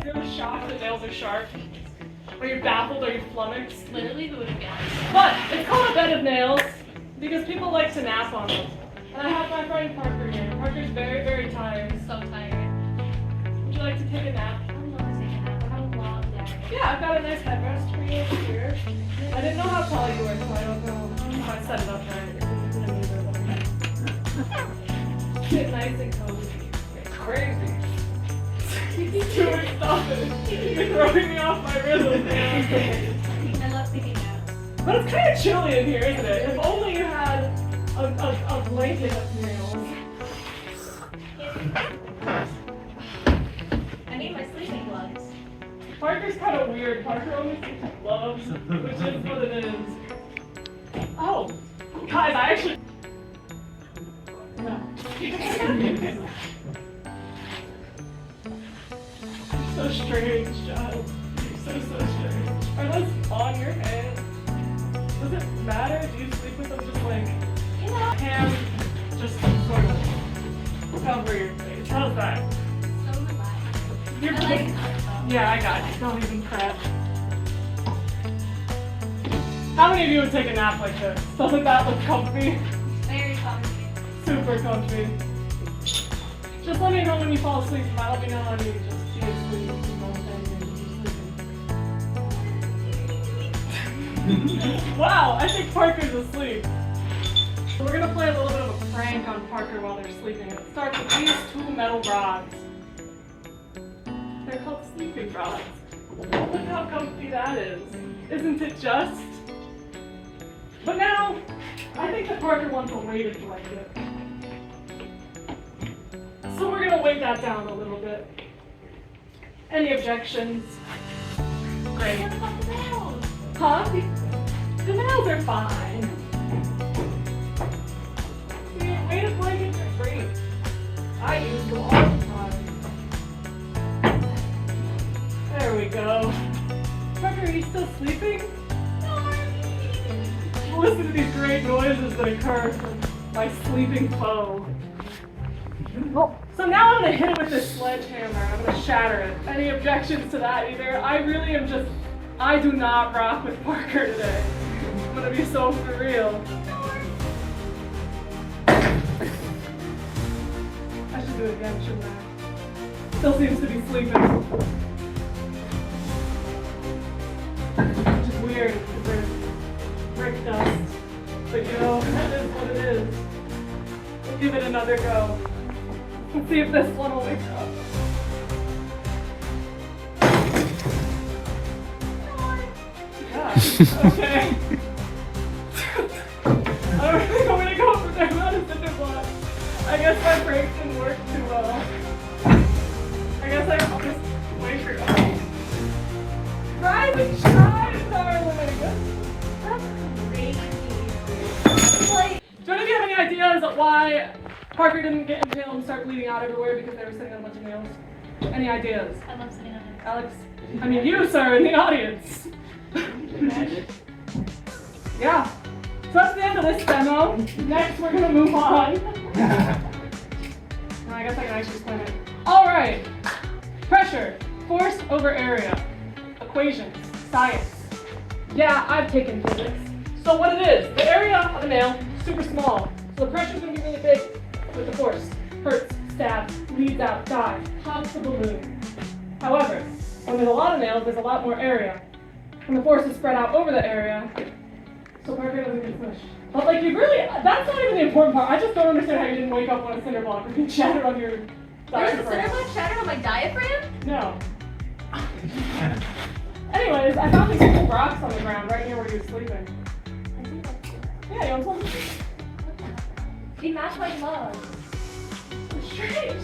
really shocked that nails are sharp? Are you baffled? Are you flummoxed? Literally, who would have guessed? But it's called a bed of nails because people like to nap on them. And I have my friend Parker here. Parker's very, very tired. So tired. Would you like to take a nap? I would love to take a nap. I have a long day. Yeah, I've got a nice headrest for you over here. I didn't know how tall you were, so I don't know if I set it up right. Get nice and cozy. It's crazy. Stuart, stop it. You're throwing me off my rhythm, man. I love taking naps. But it's kind of chilly in here, isn't it? If only you had a blanket of nails. I need my sleeping gloves. Parker's kind of weird. Parker only sleeps with gloves, which is what it is. Oh, guys, I actually... No. So strange, child. You're so strange. Are those on your head? Does it matter? Do you sleep with them just like, hands just sort of cover your face? How's that? So relaxed. You're I like it though. Yeah, I got you. Don't even prep. How many of you would take a nap like this? Doesn't that look comfy? Very comfy. Super comfy. Just let me know when you fall asleep. Might let me know when you just be asleep. Wow, I think Parker's asleep. So we're gonna play a little bit of a prank on Parker while they're sleeping. It starts with these two metal rods. They're called sleeping rods. Look how comfy that is. Isn't it just? But now, I think that Parker wants a weighted blanket. So we're gonna weight that down a little bit. Any objections? Great. What about the nails? Huh? The nails are fine. See, weighted blankets are great. I use them all the time. There we go. Parker, are you still sleeping? Listen to these great noises that occur from my sleeping foe. So now I'm gonna hit it with this sledgehammer. I'm gonna shatter it. Any objections to that either? I do not rock with Parker today. I'm gonna be so for real. I should do it again, shouldn't I? Still seems to be sleeping. Which is weird because there's brick dust. But you know, that is what it is. We'll give it another go. Let's see if this one will wake up. Yeah, okay. I don't think I'm gonna go for the amount of cinder blocks. I guess my prank didn't work too well. I guess I'll just wait for you. Rise and shine, darling. That's crazy. Like, do any of you have any ideas of why Parker didn't get impaled and start bleeding out everywhere because they were sitting on a bunch of nails? Any ideas? I love sitting on it. Alex? I mean, you, sir, in the audience. Magic. Yeah. So that's the end of this demo. Next, we're gonna move on. I guess I can actually explain it. All right. Pressure, force over area, equations, science. Yeah, I've taken physics. So what it is, the area of a nail is super small. So the pressure's gonna be really big with the force. Hurts, stabs, bleeds out, dies, pops the balloon. However, when there's a lot of nails, there's a lot more area. And the force is spread out over the area, so Parker doesn't get smushed. But like you really, that's not even the important part. I just don't understand how you didn't wake up when a cinder block was being shattered on your There's a cinder diaphragm. block shattered on my diaphragm? No. Anyways, I found these cool rocks on the ground right near where you were sleeping. I think that's good. Yeah, you want some? They match my gloves. Strange.